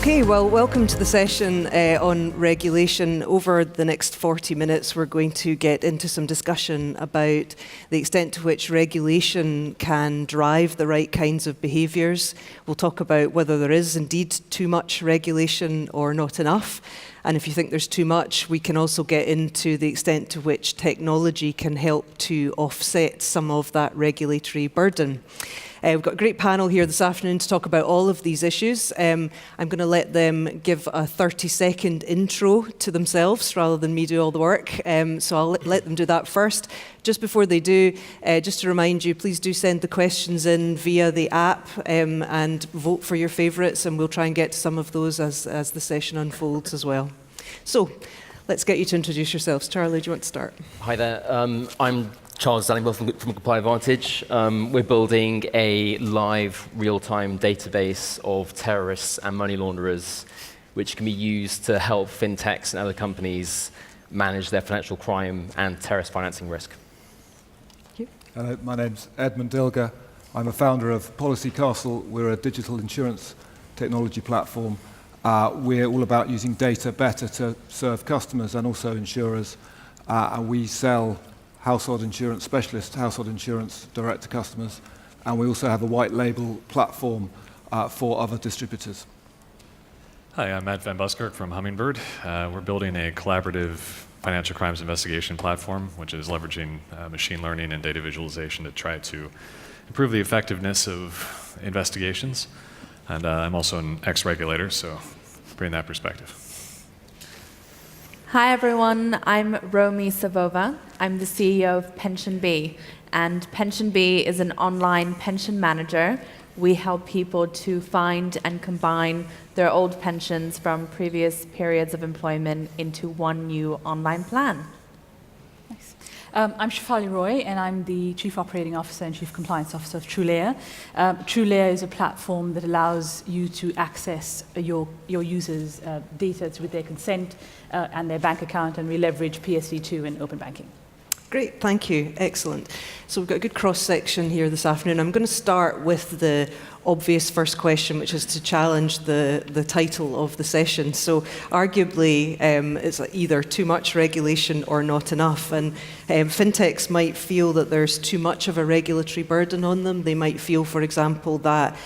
Okay, well, welcome to the session on regulation. Over the next 40 minutes, we're going to get into some discussion about the extent to which regulation can drive the right kinds of behaviours. We'll talk about whether there is indeed too much regulation or not enough. And if you think there's too much, we can also get into the extent to which technology can help to offset some of that regulatory burden. We've got a great panel here this afternoon to talk about all of these issues. I'm going to let them give a 30-second intro to themselves rather than me do all the work. So I'll let them do that first. Just before they do, just to remind you, please do send the questions in via the app and vote for your favourites, and we'll try and get to some of those as the session unfolds as well. So let's get you to introduce yourselves. Charlie, do you want to start? Hi there. I'm Charles Delingpole from ComplyAdvantage. We're building a live, real-time database of terrorists and money launderers, which can be used to help FinTechs and other companies manage their financial crime and terrorist financing risk. Thank you. Hello, my name's Edmond Dilger. I'm a founder of Policy Castle. We're a digital insurance technology platform. We're all about using data better to serve customers and also insurers. And we sell household insurance specialist, household insurance direct to customers, and we also have a white label platform for other distributors. Hi, I'm Matt Van Buskirk from Hummingbird. We're building a collaborative financial crimes investigation platform, which is leveraging machine learning and data visualization to try to improve the effectiveness of investigations. And I'm also an ex-regulator, so bring that perspective. Hi everyone, I'm Savova. I'm the CEO of PensionBee, and PensionBee is an online pension manager. We help people to find and combine their old pensions from previous periods of employment into one new online plan. Nice. I'm Shefali Roy, and I'm the Chief Operating Officer and Chief Compliance Officer of TrueLayer. TrueLayer is a platform that allows you to access your users' data with their consent and their bank account, and we leverage PSD2 and open banking. Great, thank you. Excellent. So we've got a good cross-section here this afternoon. I'm going to start with the obvious first question, which is to challenge the title of the session. So arguably, it's either too much regulation or not enough. And fintechs might feel that there's too much of a regulatory burden on them. They might feel, for example, that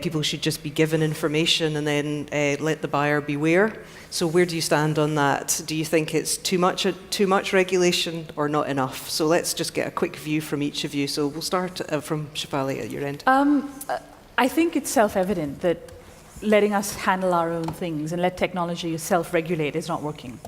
people should just be given information and then let the buyer beware. So where do you stand on that? Do you think it's too much regulation or not enough? So let's just get a quick view from each of you. So we'll start from Shefali at your end. I think it's self-evident that letting us handle our own things and let technology self-regulate is not working.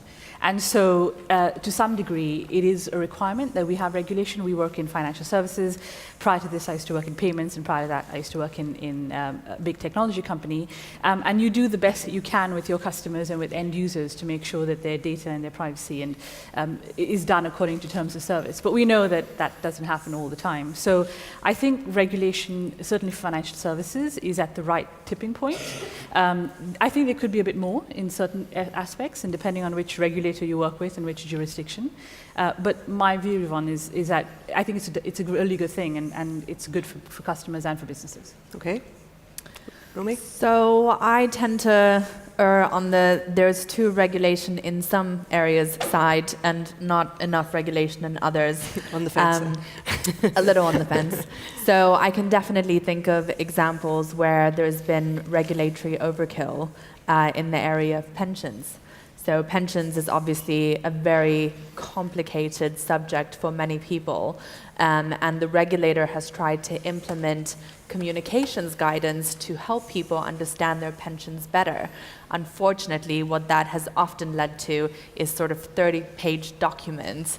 And so, to some degree, it is a requirement that we have regulation. We work in financial services. Prior to this, I used to work in payments, and prior to that, I used to work in a big technology company. And you do the best that you can with your customers and with end users to make sure that their data and their privacy is done according to terms of service. But we know that that doesn't happen all the time. So I think regulation, certainly for financial services, is at the right tipping point. I think there could be a bit more in certain aspects, and depending on which regulator you work with and which jurisdiction. But my view, Yvonne, is that I think it's a really good thing, and it's good for customers and for businesses. Okay. Romy? So I tend to err on there's too regulation in some areas side and not enough regulation in others. On the fence. A little on the fence. So I can definitely think of examples where there's been regulatory overkill in the area of pensions. So pensions is obviously a very complicated subject for many people, and the regulator has tried to implement communications guidance to help people understand their pensions better. Unfortunately, what that has often led to is sort of 30-page documents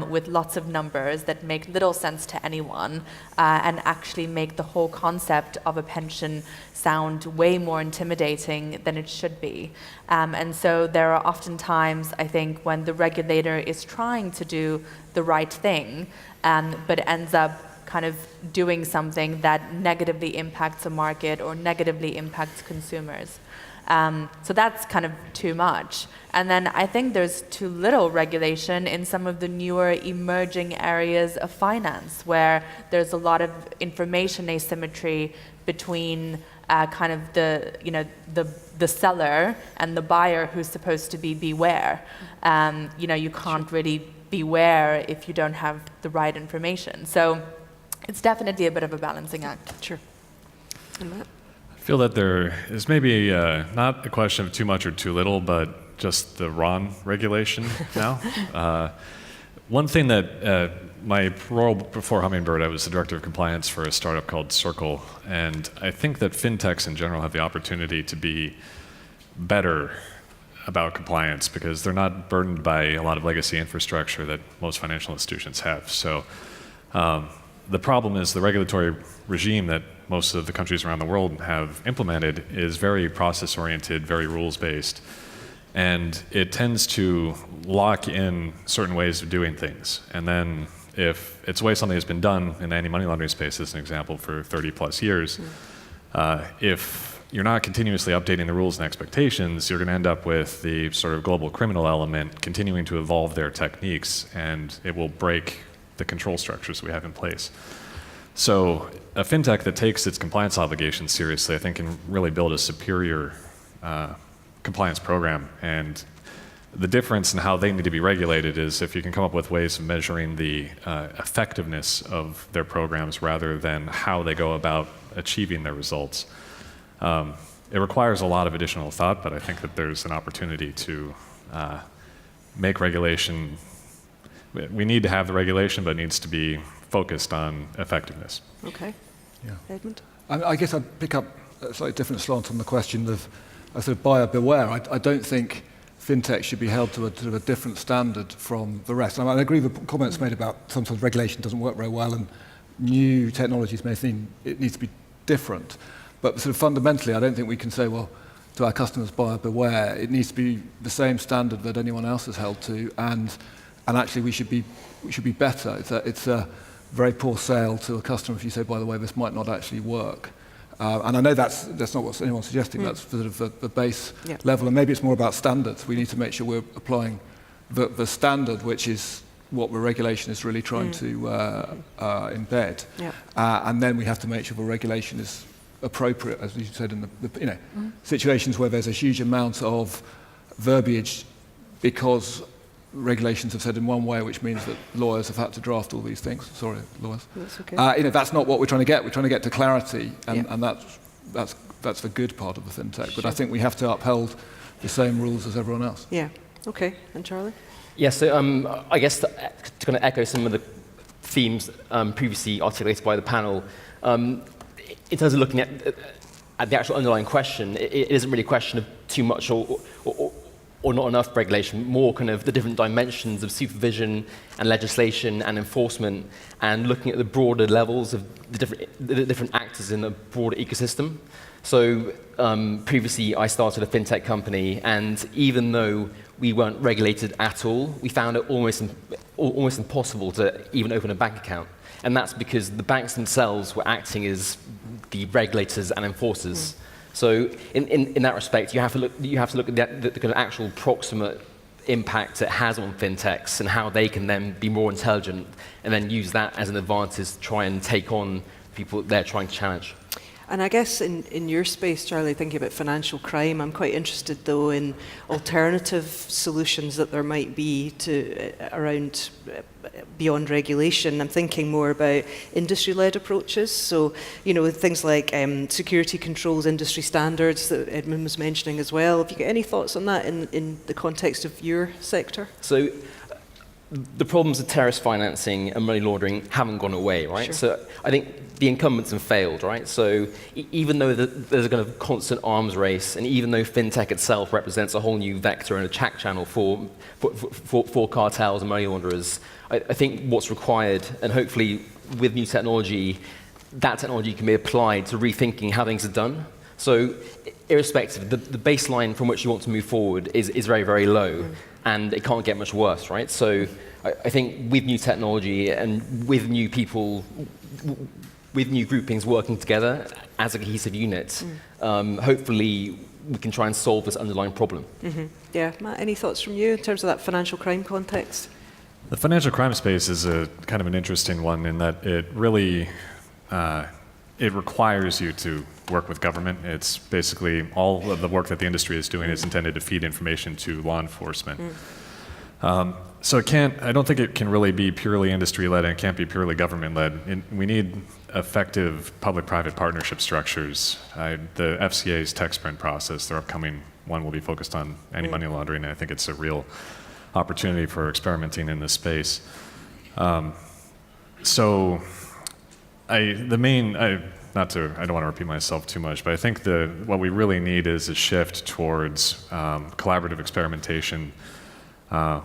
with lots of numbers that make little sense to anyone and actually make the whole concept of a pension sound way more intimidating than it should be. And so there are often times, I think, when the regulator is trying to do the right thing, but ends up kind of doing something that negatively impacts a market or negatively impacts consumers. So that's kind of too much. And then I think there's too little regulation in some of the newer emerging areas of finance, where there's a lot of information asymmetry between kind of the seller and the buyer who's supposed to be beware. You can't really beware if you don't have the right information. So it's definitely a bit of a balancing act. Sure. And Matt? I feel that there is maybe not a question of too much or too little, but just the wrong regulation now. One thing that my role before Hummingbird, I was the director of compliance for a startup called Circle, and I think that fintechs in general have the opportunity to be better about compliance because they're not burdened by a lot of legacy infrastructure that most financial institutions have. So the problem is the regulatory regime that most of the countries around the world have implemented is very process-oriented, very rules-based, and it tends to lock in certain ways of doing things. And then if it's the way something has been done in the anti-money laundering space, as an example, for 30 plus years, if you're not continuously updating the rules and expectations, you're going to end up with the sort of global criminal element continuing to evolve their techniques, and it will break the control structures we have in place. So a fintech that takes its compliance obligations seriously, I think, can really build a superior compliance program. And the difference in how they need to be regulated is if you can come up with ways of measuring the effectiveness of their programs rather than how they go about achieving their results. It requires a lot of additional thought, but I think that there's an opportunity to make regulation. We need to have the regulation, but it needs to be focused on effectiveness. Okay. Yeah. Edmond? I guess I'd pick up a slightly different slant on the question of sort of buyer beware. I don't think fintech should be held to a different standard from the rest. I agree with the comments made about sometimes regulation doesn't work very well and new technologies may seem it needs to be different. But sort of fundamentally, I don't think we can say, well, to our customers, buyer beware. It needs to be the same standard that anyone else is held to, and actually we should be better. It's a very poor sale to a customer if you say, by the way, this might not actually work. And I know that's not what anyone's suggesting. That's sort of the base level, and maybe it's more about standards. We need to make sure we're applying the standard, which is what the regulation is really trying to embed. And then we have to make sure the regulation is appropriate, as you said, in the situations where there's a huge amount of verbiage because regulations have said in one way, which means that lawyers have had to draft all these things. Sorry, lawyers. That's okay. That's not what we're trying to get. We're trying to get to clarity, and that's the good part of the fintech. But I think we have to uphold the same rules as everyone else. Yeah. Okay. And Charlie? Yeah. So I guess to kind of echo some of the themes previously articulated by the panel, in terms of looking at the actual underlying question, it isn't really a question of too much or not enough regulation, more kind of the different dimensions of supervision and legislation and enforcement, and looking at the broader levels of the different actors in the broader ecosystem. So previously I started a fintech company, and even though we weren't regulated at all, we found it almost impossible to even open a bank account. And that's because the banks themselves were acting as the regulators and enforcers. So in that respect, you have to look at the kind of actual proximate impact it has on fintechs and how they can then be more intelligent and then use that as an advantage to try and take on people they're trying to challenge. And I guess in your space, Charlie, thinking about financial crime, I'm quite interested, though, in alternative solutions that there might be around beyond regulation. I'm thinking more about industry-led approaches. So, with things like security controls, industry standards that Edmond was mentioning as well. Have you got any thoughts on that in the context of your sector? So, the problems of terrorist financing and money laundering haven't gone away, right? Sure. So I think the incumbents have failed, right? So even though there's a kind of constant arms race, and even though fintech itself represents a whole new vector and a track channel for cartels and money launderers, I think what's required, and hopefully with new technology, that technology can be applied to rethinking how things are done. So irrespective, the baseline from which you want to move forward is very, very low. And it can't get much worse, right? So I think with new technology and with new people, with new groupings working together as a cohesive unit, hopefully we can try and solve this underlying problem. Yeah, Matt, any thoughts from you in terms of that financial crime context? The financial crime space is a kind of an interesting one in that it really it requires you to work with government. It's basically all of the work that the industry is doing is intended to feed information to law enforcement. So I don't think it can really be purely industry-led, and it can't be purely government-led. We need effective public-private partnership structures. The FCA's tech sprint process, their upcoming one, will be focused on anti-money laundering, and I think it's a real opportunity for experimenting in this space. I don't want to repeat myself too much, but I think what we really need is a shift towards collaborative experimentation,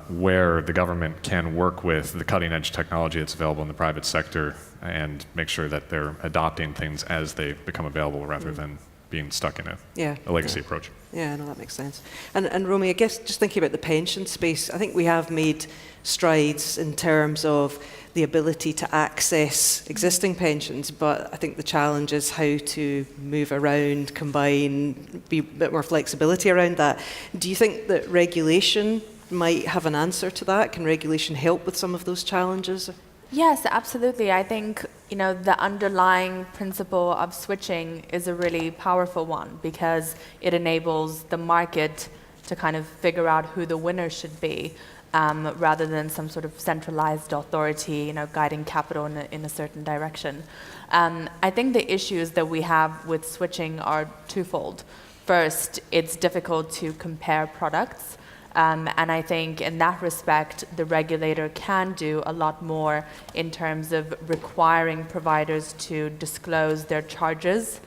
where the government can work with the cutting-edge technology that's available in the private sector and make sure that they're adopting things as they become available rather than being stuck in a legacy approach. Yeah, no, that makes sense. And Romy, I guess just thinking about the pension space, I think we have made strides in terms of the ability to access existing pensions, but I think the challenge is how to move around, combine, be a bit more flexibility around that. Do you think that regulation might have an answer to that? Can regulation help with some of those challenges? Yes, absolutely. I think the underlying principle of switching is a really powerful one because it enables the market to kind of figure out who the winner should be, rather than some sort of centralized authority, guiding capital in a certain direction. I think the issues that we have with switching are twofold. First, it's difficult to compare products. And I think in that respect, the regulator can do a lot more in terms of requiring providers to disclose their charges.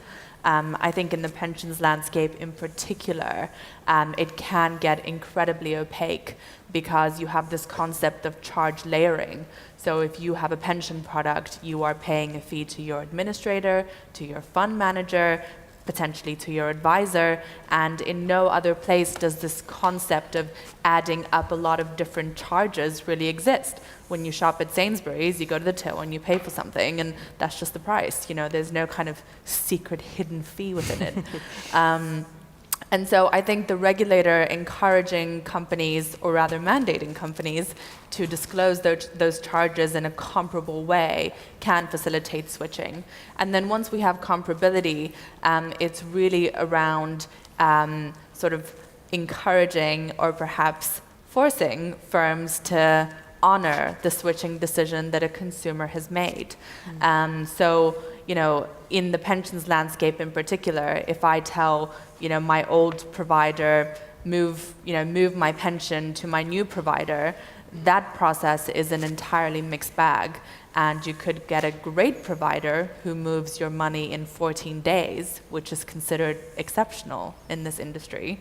I think in the pensions landscape in particular, it can get incredibly opaque because you have this concept of charge layering. So if you have a pension product, you are paying a fee to your administrator, to your fund manager, potentially to your advisor, and in no other place does this concept of adding up a lot of different charges really exist. When you shop at Sainsbury's, you go to the till and you pay for something, and that's just the price. There's no kind of secret hidden fee within it. And so I think the regulator encouraging companies, or rather mandating companies, to disclose those charges in a comparable way can facilitate switching. And then once we have comparability, it's really around sort of encouraging or perhaps forcing firms to honor the switching decision that a consumer has made. In the pensions landscape in particular, if I tell my old provider move my pension to my new provider, that process is an entirely mixed bag. And you could get a great provider who moves your money in 14 days, which is considered exceptional in this industry.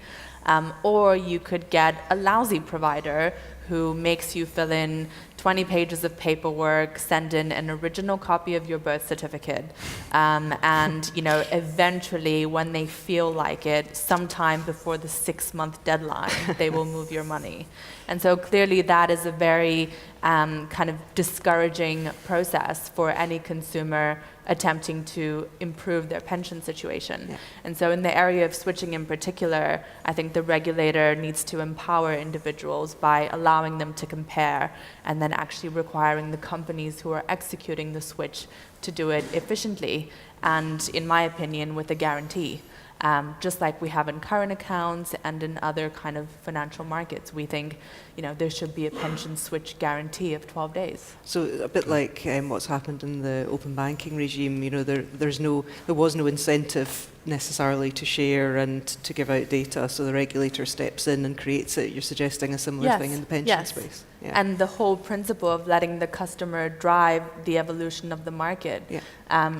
Or you could get a lousy provider who makes you fill in 20 pages of paperwork, send in an original copy of your birth certificate, and eventually, when they feel like it, sometime before the 6-month deadline, they will move your money. And so clearly that is a very kind of discouraging process for any consumer attempting to improve their pension situation. Yeah. And so in the area of switching in particular, I think the regulator needs to empower individuals by allowing them to compare and then actually requiring the companies who are executing the switch to do it efficiently and, in my opinion, with a guarantee. Just like we have in current accounts and in other kind of financial markets, we think there should be a pension switch guarantee of 12 days. So a bit like what's happened in the open banking regime, there was no incentive necessarily to share and to give out data, so the regulator steps in and creates it. You're suggesting a similar thing in the pension space. Yeah. And the whole principle of letting the customer drive the evolution of the market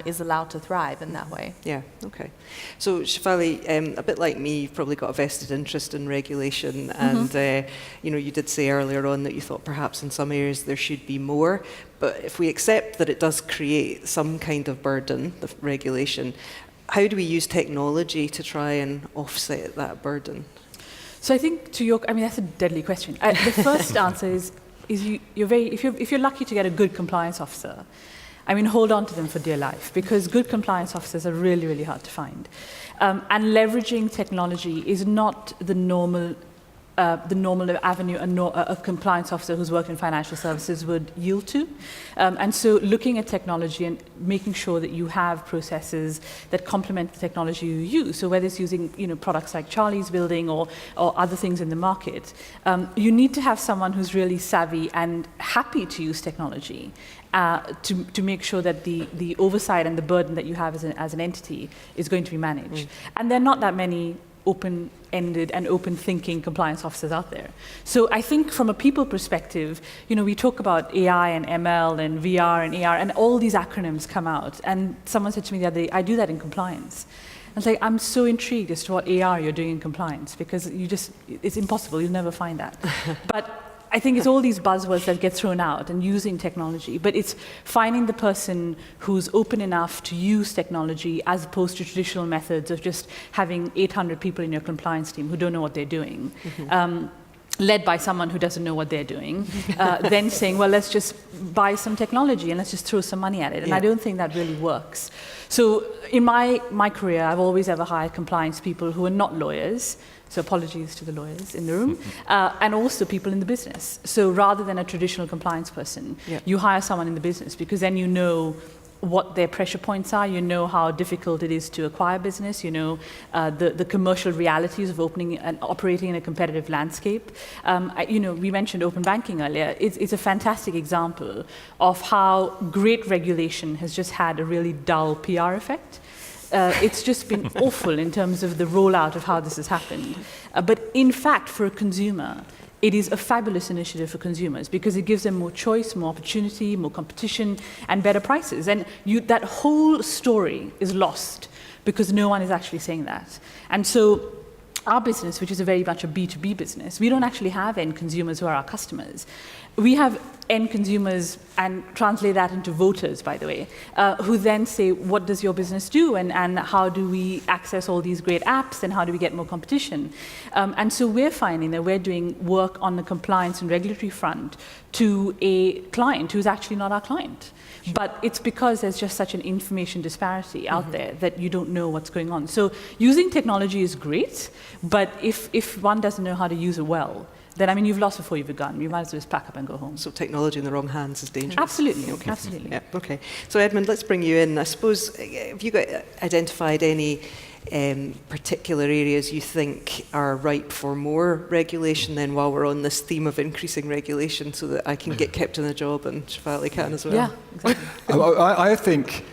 is allowed to thrive in that way. Yeah, okay. So Shefali, a bit like me, you've probably got a vested interest in regulation, and you did say earlier on that you thought perhaps in some areas there should be more, but if we accept that it does create some kind of burden, the regulation, how do we use technology to try and offset that burden? So I think that's a deadly question. The first answer is if you're lucky to get a good compliance officer, hold on to them for dear life, because good compliance officers are really, really hard to find. And leveraging technology is not the normal the normal avenue a compliance officer who's worked in financial services would yield to. And so looking at technology and making sure that you have processes that complement the technology you use. So whether it's using products like Charlie's building or other things in the market, you need to have someone who's really savvy and happy to use technology to make sure that the oversight and the burden that you have as an entity is going to be managed. And there are not that many open-ended and open-thinking compliance officers out there. So I think from a people perspective, we talk about AI and ML and VR and AR, and all these acronyms come out. And someone said to me the other day, I do that in compliance. I was like, I'm so intrigued as to what AR you're doing in compliance, because it's impossible, you'll never find that. But I think it's all these buzzwords that get thrown out and using technology, but it's finding the person who's open enough to use technology as opposed to traditional methods of just having 800 people in your compliance team who don't know what they're doing. Led by someone who doesn't know what they're doing, then saying, well, let's just buy some technology and let's just throw some money at it. And I don't think that really works. So in my career, I've always ever hired compliance people who are not lawyers. So apologies to the lawyers in the room, and also people in the business. So rather than a traditional compliance person, you hire someone in the business, because then you know what their pressure points are, you know how difficult it is to acquire business, you know the commercial realities of opening and operating in a competitive landscape. We mentioned open banking earlier. It's a fantastic example of how great regulation has just had a really dull PR effect. It's just been awful in terms of the rollout of how this has happened. But in fact, for a consumer, it is a fabulous initiative for consumers, because it gives them more choice, more opportunity, more competition, and better prices. And that whole story is lost because no one is actually saying that. And so our business, which is very much a B2B business, we don't actually have end consumers who are our customers. We have end consumers, and translate that into voters, by the way, who then say, what does your business do, and how do we access all these great apps, and how do we get more competition? And so we're finding that we're doing work on the compliance and regulatory front to a client who's actually not our client. But it's because there's just such an information disparity out there that you don't know what's going on. So using technology is great, but if one doesn't know how to use it well, then you've lost before you've begun. You might as well just pack up and go home. So technology in the wrong hands is dangerous. Absolutely, okay. Absolutely. Yeah, okay. So Edmond, let's bring you in. I suppose, have you identified any particular areas you think are ripe for more regulation then, while we're on this theme of increasing regulation, so that I can get kept in a job and Shefali can as well? Yeah, exactly. I think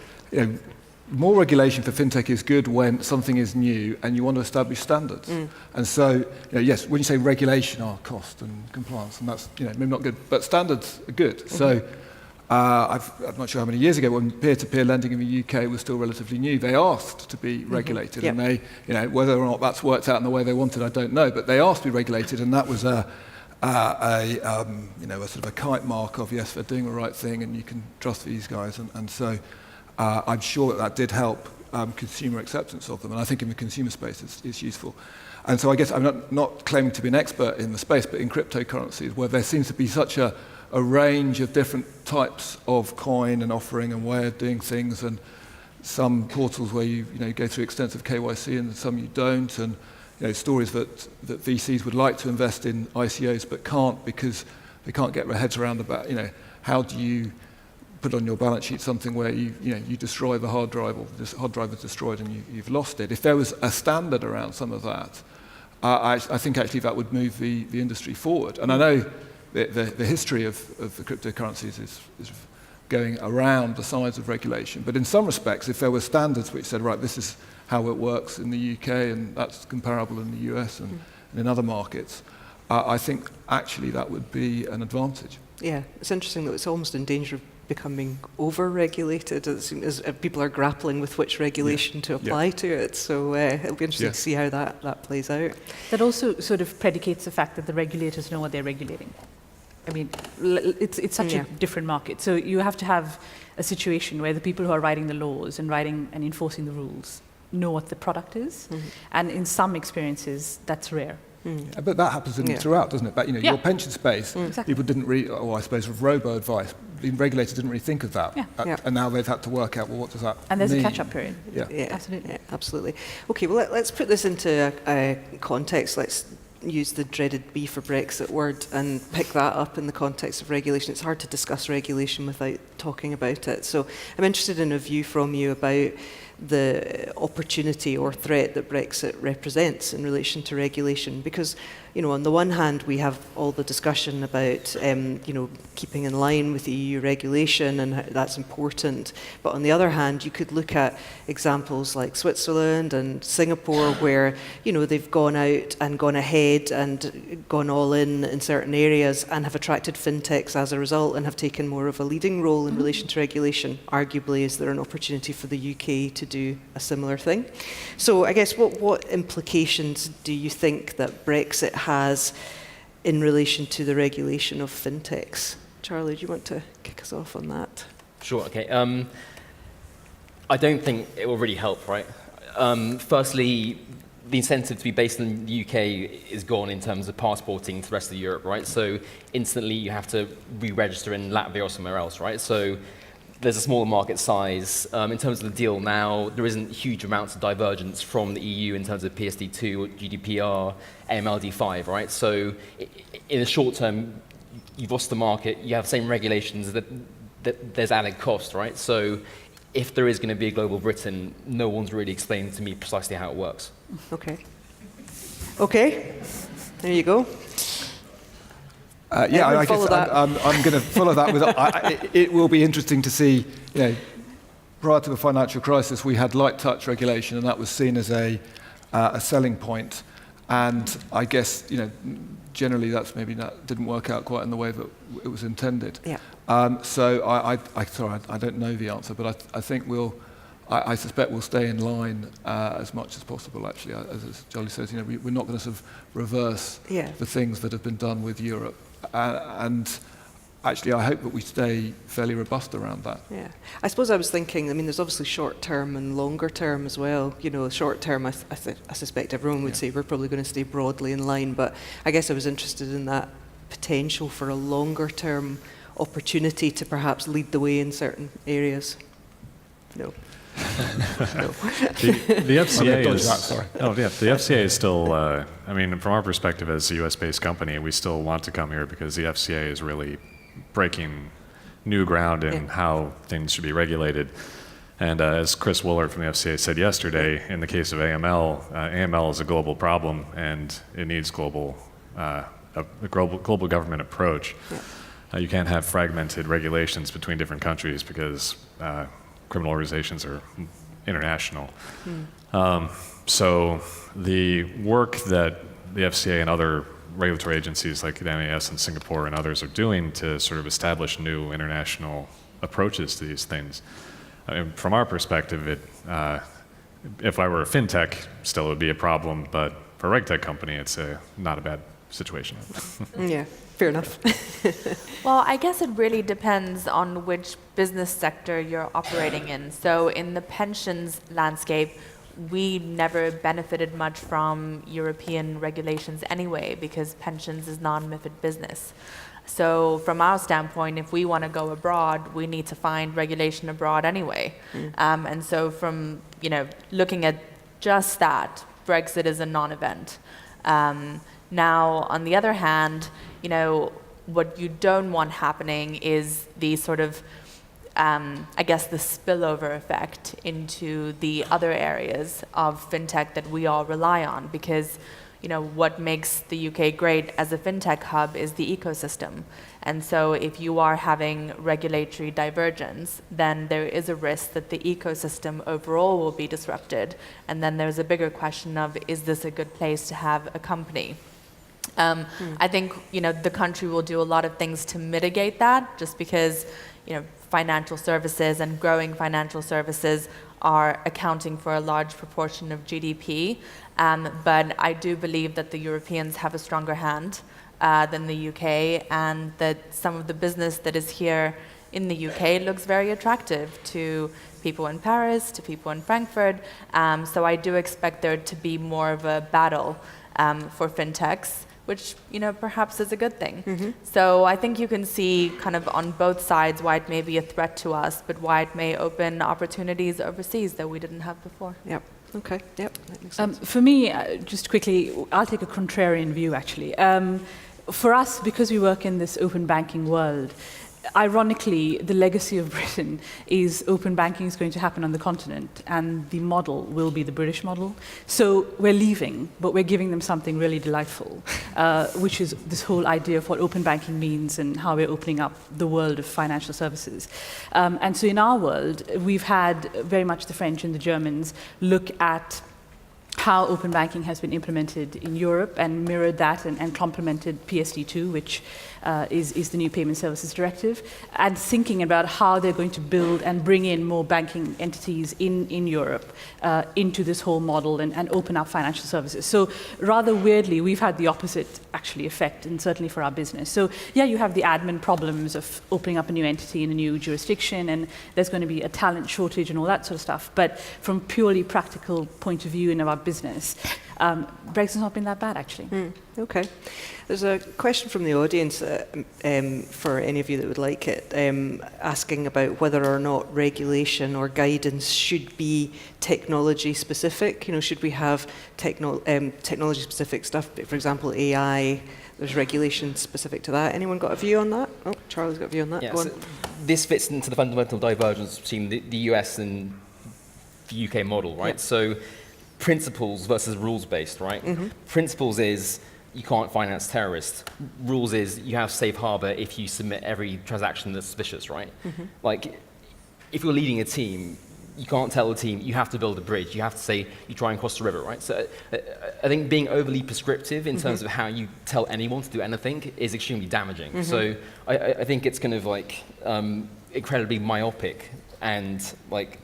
more regulation for fintech is good when something is new and you want to establish standards. And so, yes, when you say regulation, cost and compliance, and that's maybe not good, but standards are good. So I'm not sure how many years ago, when peer-to-peer lending in the UK was still relatively new, they asked to be regulated, and they, whether or not that's worked out in the way they wanted, I don't know, but they asked to be regulated, and that was a sort of a kite mark of, yes, they're doing the right thing, and you can trust these guys, and so. I'm sure that did help consumer acceptance of them, and I think in the consumer space it's useful. And so I guess I'm not claiming to be an expert in the space, but in cryptocurrencies, where there seems to be such a range of different types of coin and offering and way of doing things, and some portals where you go through extensive KYC and some you don't, and stories that VCs would like to invest in ICOs but can't, because they can't get their heads around about how do you put on your balance sheet something where you destroy the hard drive, or this hard drive is destroyed and you've lost it. If there was a standard around some of that, I think actually that would move the industry forward. And I know the history of the cryptocurrencies is going around the sides of regulation, but in some respects, if there were standards which said, right, this is how it works in the UK and that's comparable in the US and in other markets, I think actually that would be an advantage. Yeah, it's interesting that it's almost in danger of becoming over-regulated as people are grappling with which regulation to apply to it. So it'll be interesting to see how that plays out. That also sort of predicates the fact that the regulators know what they're regulating. It's such a different market. So you have to have a situation where the people who are writing the laws and writing and enforcing the rules know what the product is. And in some experiences, that's rare. But that happens throughout, doesn't it? But your pension space, people didn't really, or I suppose with robo-advice, the regulator didn't really think of that. And now they've had to work out, well, what does that mean? And there's a catch-up period. Absolutely. Okay, well, let's put this into a context. Let's use the dreaded B for Brexit word and pick that up in the context of regulation. It's hard to discuss regulation without talking about it. So I'm interested in a view from you about the opportunity or threat that Brexit represents in relation to regulation, because on the one hand we have all the discussion about keeping in line with EU regulation, and that's important, but on the other hand you could look at examples like Switzerland and Singapore where they've gone out and gone ahead and gone all in certain areas and have attracted fintechs as a result and have taken more of a leading role in relation to regulation. Arguably, is there an opportunity for the UK to do a similar thing? So I guess what implications do you think that Brexit has in relation to the regulation of fintechs? Charlie, do you want to kick us off on that? Sure, okay. I don't think it will really help, right? Firstly, the incentive to be based in the UK is gone in terms of passporting to the rest of Europe, right? So instantly you have to re-register in Latvia or somewhere else, right? So there's a smaller market size. In terms of the deal now, there isn't huge amounts of divergence from the EU in terms of PSD2 or GDPR, AMLD5, right? So in the short term, you've lost the market, you have the same regulations, that there's added cost, right? So if there is going to be a global Britain, no one's really explained to me precisely how it works. Okay, there you go. I guess I'm going to follow that with. It will be interesting to see. Prior to the financial crisis, we had light touch regulation, and that was seen as a selling point. And I guess generally that didn't work out quite in the way that it was intended. Yeah. So I don't know the answer, but I think I suspect we'll stay in line as much as possible. Actually, as Jolly says, we're not going to sort of reverse the things that have been done with Europe. And actually, I hope that we stay fairly robust around that. Yeah, I suppose I was thinking, there's obviously short term and longer term as well. Short term, I suspect everyone would say we're probably going to stay broadly in line, but I guess I was interested in that potential for a longer term opportunity to perhaps lead the way in certain areas. No. The FCA the FCA is still, from our perspective as a US-based company, we still want to come here because the FCA is really breaking new ground in how things should be regulated. And as Chris Woolard from the FCA said yesterday, in the case of AML, AML is a global problem and it needs a global government approach. You can't have fragmented regulations between different countries because criminal organizations are international. So the work that the FCA and other regulatory agencies like the MAS in Singapore and others are doing to sort of establish new international approaches to these things. From our perspective, if I were a fintech, still it would be a problem, but for a RegTech company, it's not a bad situation. Yeah, fair enough. Well, I guess it really depends on which business sector you're operating in. So in the pensions landscape, we never benefited much from European regulations anyway, because pensions is non-MiFID business. So from our standpoint, if we want to go abroad, we need to find regulation abroad anyway. And so from looking at just that, Brexit is a non-event. Now, on the other hand, what you don't want happening is the sort of, the spillover effect into the other areas of fintech that we all rely on. Because, what makes the UK great as a fintech hub is the ecosystem. And so if you are having regulatory divergence, then there is a risk that the ecosystem overall will be disrupted. And then there's a bigger question of, is this a good place to have a company? I think the country will do a lot of things to mitigate that, just because financial services and growing financial services are accounting for a large proportion of GDP. But I do believe that the Europeans have a stronger hand than the UK, and that some of the business that is here in the UK looks very attractive to people in Paris, to people in Frankfurt. So I do expect there to be more of a battle for fintechs, which perhaps is a good thing. So I think you can see kind of on both sides why it may be a threat to us, but why it may open opportunities overseas that we didn't have before. Yep. Okay, yep, that makes sense. For me, just quickly, I'll take a contrarian view, actually. For us, because we work in this open banking world, ironically, the legacy of Britain is open banking is going to happen on the continent, and the model will be the British model. So we're leaving, but we're giving them something really delightful, which is this whole idea of what open banking means and how we're opening up the world of financial services. And so in our world, we've had very much the French and the Germans look at how open banking has been implemented in Europe and mirrored that and complemented PSD2, which is the new Payment Services Directive, and thinking about how they're going to build and bring in more banking entities in Europe into this whole model and open up financial services. So rather weirdly, we've had the opposite actually effect, and certainly for our business. So yeah, you have the admin problems of opening up a new entity in a new jurisdiction, and there's going to be a talent shortage and all that sort of stuff. But from a purely practical point of view in our business, Brexit's not been that bad, actually. Okay. There's a question from the audience for any of you that would like it, asking about whether or not regulation or guidance should be technology specific. You know, should we have technology specific stuff? For example, AI. There's regulation specific to that. Anyone got a view on that? Oh, Charlie's got a view on that. Yeah, Go so on. this fits into the fundamental divergence between the US and the UK model, right? Yep. So principles versus rules-based, right? Principles is you can't finance terrorists. Rules is you have safe harbor if you submit every transaction that's suspicious, right? Like, if you're leading a team, you can't tell the team you have to build a bridge. You have to say you try and cross the river, right? So I think being overly prescriptive in terms of how you tell anyone to do anything is extremely damaging. So I think it's kind of like incredibly myopic and like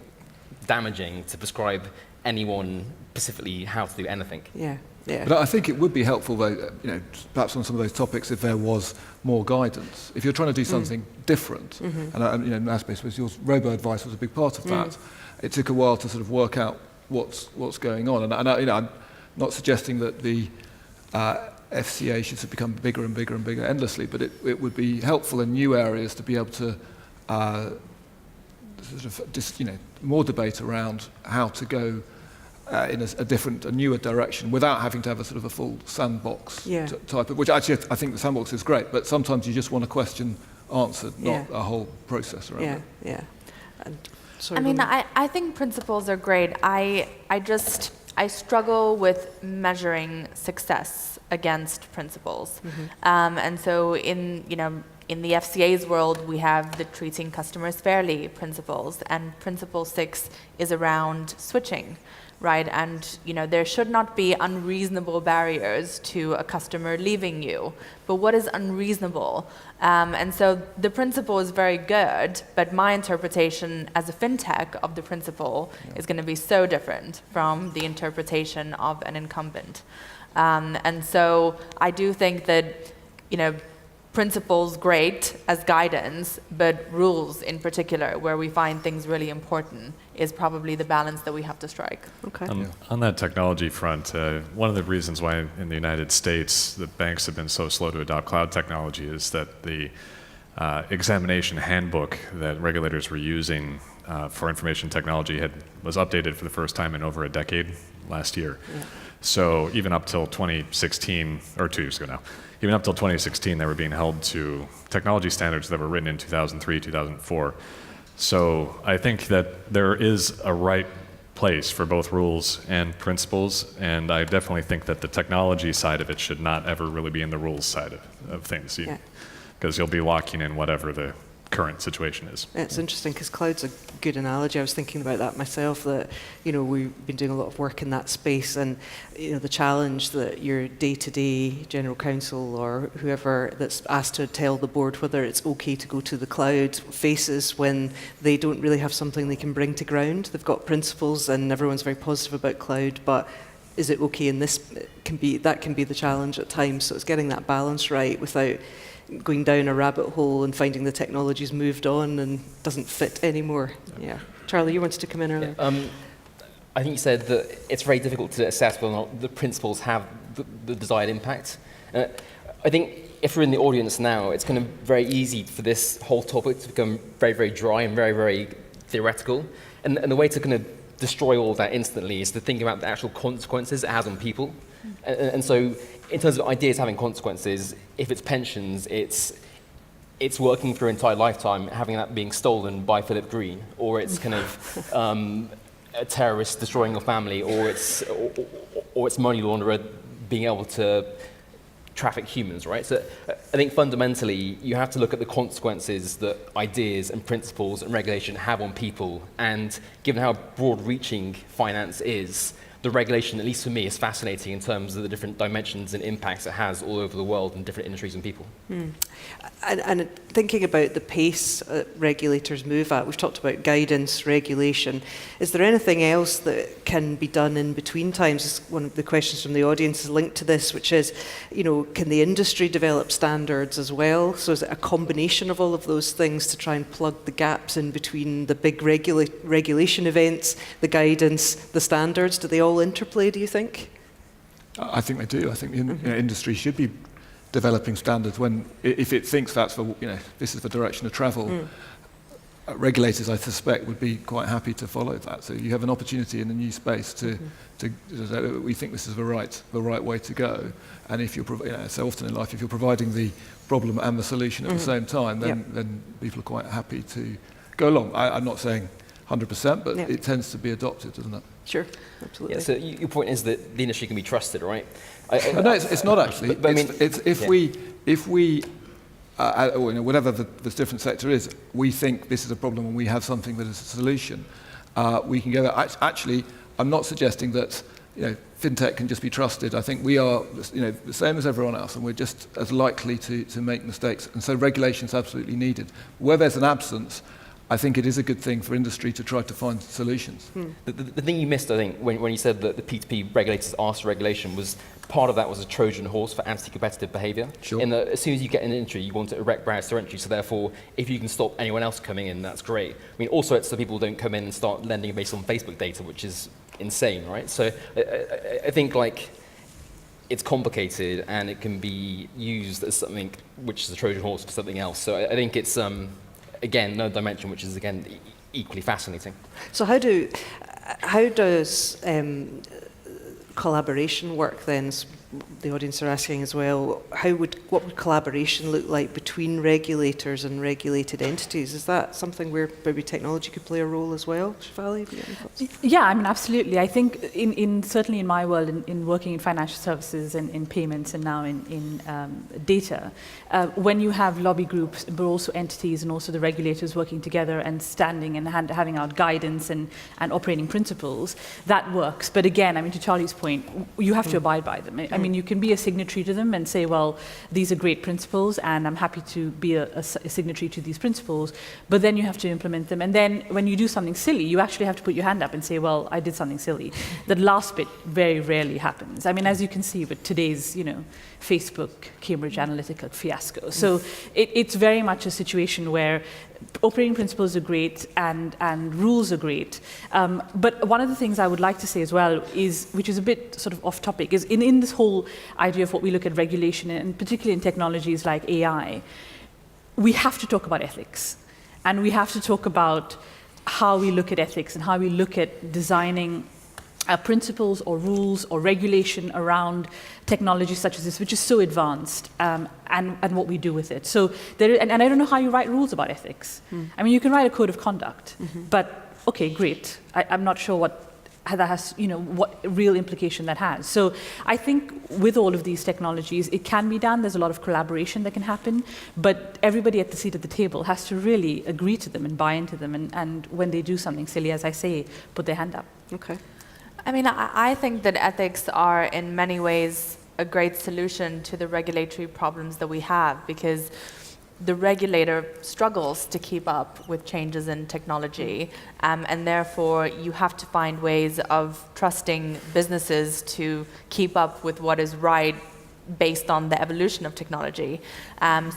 damaging to prescribe anyone specifically how to do anything. Yeah, yeah. But I think it would be helpful, though, you know, perhaps on some of those topics, if there was more guidance. If you're trying to do something different, and you know, in aspects, your robo-advice was a big part of that. It took a while to sort of work out what's going on, and you know, I'm not suggesting that the FCA should sort of become bigger and bigger and bigger endlessly, but it would be helpful in new areas to be able to sort of just, you know, more debate around how to go in a newer direction without having to have a sort of a full sandbox type of, which actually I think the sandbox is great, but sometimes you just want a question answered, not a whole process around it. Yeah. And, sorry, I mean, Romina. I think principles are great. I struggle with measuring success against principles. And so in the FCA's world, we have the treating customers fairly principles, and principle 6 is around switching, right? And there should not be unreasonable barriers to a customer leaving you. But what is unreasonable? And so the principle is very good, but my interpretation as a FinTech of the principle is going to be so different from the interpretation of an incumbent. And so I do think that, principles great as guidance, but rules in particular, where we find things really important, is probably the balance that we have to strike. Okay. On that technology front, one of the reasons why in the United States the banks have been so slow to adopt cloud technology is that the examination handbook that regulators were using for information technology was updated for the first time in over a decade last year. Yeah. So even up till 2016, or 2 years ago now, even up till 2016, they were being held to technology standards that were written in 2003, 2004. So I think that there is a right place for both rules and principles, and I definitely think that the technology side of it should not ever really be in the rules side of things, because you'll be locking in whatever the current situation is. It's interesting because cloud's a good analogy. I was thinking about that myself, that we've been doing a lot of work in that space, and the challenge that your day-to-day general counsel or whoever that's asked to tell the board whether it's okay to go to the cloud faces when they don't really have something they can bring to ground. They've got principles and everyone's very positive about cloud, but is it okay in this? That can be the challenge at times. So it's getting that balance right without going down a rabbit hole and finding the technology's moved on and doesn't fit anymore. Yeah. Charlie, you wanted to come in earlier. I think you said that it's very difficult to assess whether or not the principles have the desired impact. I think if we're in the audience now, it's kind of very easy for this whole topic to become very, very dry and very, very theoretical. And the way to kind of destroy all of that instantly. It's to think about the actual consequences it has on people. And so in terms of ideas having consequences, if it's pensions, it's working for your entire lifetime, having that being stolen by Philip Green, or it's kind of a terrorist destroying your family, or it's money launderer being able to traffic humans, right? So I think fundamentally you have to look at the consequences that ideas and principles and regulation have on people, and given how broad-reaching finance is, the regulation, at least for me, is fascinating in terms of the different dimensions and impacts it has all over the world in different industries and people. And thinking about the pace regulators move at, we've talked about guidance, regulation. Is there anything else that can be done in between times? One of the questions from the audience is linked to this, which is, can the industry develop standards as well? So is it a combination of all of those things to try and plug the gaps in between the big regulation events, the guidance, the standards? Do they all interplay, do you think? I think they do. I think the industry should be developing standards if it thinks that's this is the direction of travel. Regulators, I suspect, would be quite happy to follow that. So you have an opportunity in a new space to we think this is the right way to go. And if you're so often in life, if you're providing the problem and the solution at the same time, then people are quite happy to go along. I'm not saying 100%, but it tends to be adopted, doesn't it? Sure, absolutely. Yeah, so your point is that the industry can be trusted, right? No, it's not actually. But I mean, if we whatever the different sector is, we think this is a problem and we have something that is a solution, we can go there. Actually, I'm not suggesting that FinTech can just be trusted. I think we are the same as everyone else, and we're just as likely to make mistakes. And so regulation is absolutely needed. Where there's an absence, I think it is a good thing for industry to try to find solutions. The thing you missed, I think, when you said that the P2P regulators asked for regulation, was part of that was a Trojan horse for anti-competitive behaviour. Sure. As soon as you get in an entry, you want to erect barriers to entry, so therefore, if you can stop anyone else coming in, that's great. I mean, also it's so people don't come in and start lending based on Facebook data, which is insane, right? So I think, it's complicated, and it can be used as something which is a Trojan horse for something else. So I think it's... again, another dimension which is, again, equally fascinating. So how does collaboration work then? The audience are asking as well, what would collaboration look like between regulators and regulated entities? Is that something where maybe technology could play a role as well? Shefali, have you got any thoughts? Yeah, I mean, absolutely. I think certainly in my world, in working in financial services and in payments and now in data, when you have lobby groups, but also entities and also the regulators working together and standing and having out guidance and operating principles, that works. But again, I mean, to Charlie's point, you have to abide by them. I mean, you can be a signatory to them and say, well, these are great principles and I'm happy to be a signatory to these principles, but then you have to implement them. And then when you do something silly, you actually have to put your hand up and say, well, I did something silly. That last bit very rarely happens. I mean, as you can see with today's, Facebook, Cambridge Analytica fiasco. So it's very much a situation where operating principles are great and rules are great. But one of the things I would like to say as well is, which is a bit sort of off topic, is in this whole idea of what we look at regulation, and particularly in technologies like AI, we have to talk about ethics. And we have to talk about how we look at ethics and how we look at designing principles or rules or regulation around technology such as this, which is so advanced, and what we do with it. So and I don't know how you write rules about ethics. I mean, you can write a code of conduct, but okay, great. I'm not sure what real implication that has. So I think with all of these technologies, it can be done. There's a lot of collaboration that can happen, but everybody at the seat at the table has to really agree to them and buy into them. And when they do something silly, as I say, put their hand up. Okay. I mean, I think that ethics are in many ways a great solution to the regulatory problems that we have, because the regulator struggles to keep up with changes in technology, and therefore you have to find ways of trusting businesses to keep up with what is right based on the evolution of technology.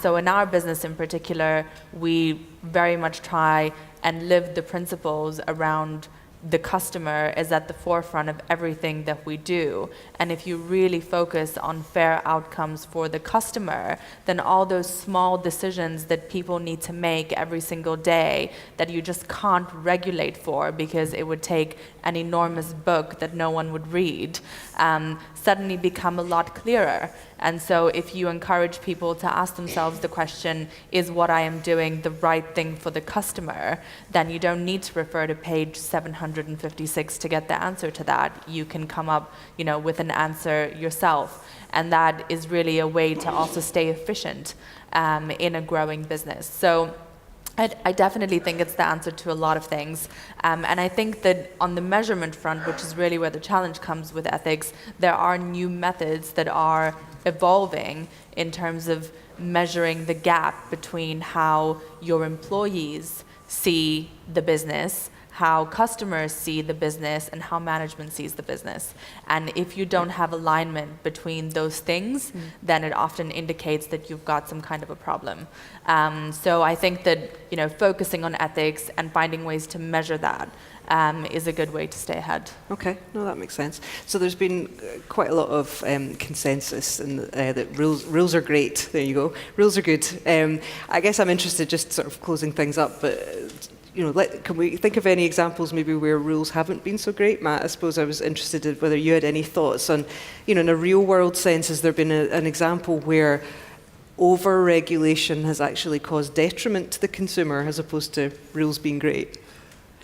So in our business in particular, we very much try and live the principles around the customer is at the forefront of everything that we do. And if you really focus on fair outcomes for the customer, then all those small decisions that people need to make every single day that you just can't regulate for because it would take an enormous book that no one would read, suddenly become a lot clearer. And so if you encourage people to ask themselves the question, is what I am doing the right thing for the customer, then you don't need to refer to page 756 to get the answer to that. You can come up, with an answer yourself. And that is really a way to also stay efficient in a growing business. So I definitely think it's the answer to a lot of things. And I think that on the measurement front, which is really where the challenge comes with ethics, there are new methods that are evolving in terms of measuring the gap between how your employees see the business, how customers see the business, and how management sees the business. And if you don't have alignment between those things, then it often indicates that you've got some kind of a problem. So I think that focusing on ethics and finding ways to measure that is a good way to stay ahead. Okay, no, that makes sense. So there's been quite a lot of consensus that rules are great. There you go. Rules are good. I guess I'm interested, just sort of closing things up, but can we think of any examples maybe where rules haven't been so great? Matt, I suppose I was interested in whether you had any thoughts on, in a real world sense, has there been an example where over-regulation has actually caused detriment to the consumer as opposed to rules being great?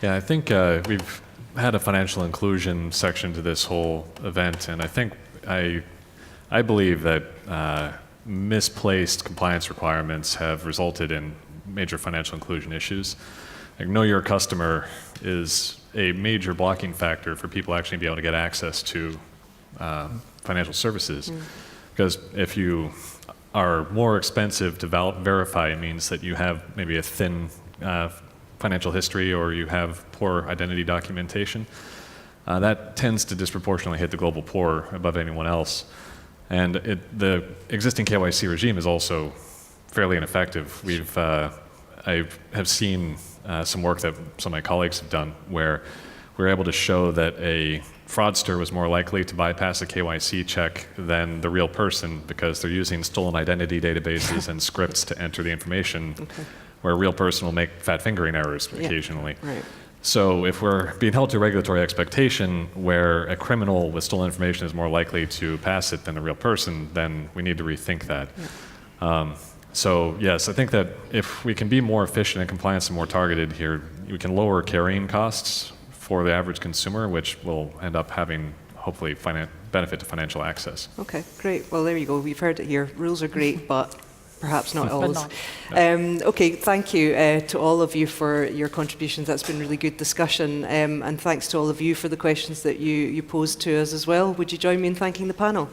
Yeah, I think we've had a financial inclusion section to this whole event, and I think I believe that misplaced compliance requirements have resulted in major financial inclusion issues. Like, know your customer is a major blocking factor for people actually being able to get access to financial services. Because if you are more expensive to verify, it means that you have maybe a thin financial history or you have poor identity documentation. That tends to disproportionately hit the global poor above anyone else. And the existing KYC regime is also fairly ineffective. I have seen some work that some of my colleagues have done where we're able to show that a fraudster was more likely to bypass a KYC check than the real person because they're using stolen identity databases and scripts to enter the information, where a real person will make fat fingering errors occasionally. Right. So if we're being held to a regulatory expectation where a criminal with stolen information is more likely to pass it than a real person, then we need to rethink that. So yes, I think that if we can be more efficient in compliance and more targeted here, we can lower carrying costs for the average consumer, which will end up having, hopefully, benefit to financial access. Okay, great. Well, there you go. We've heard it here. Rules are great, but perhaps not always. Okay, thank you to all of you for your contributions. That's been really good discussion. And thanks to all of you for the questions that you posed to us as well. Would you join me in thanking the panel?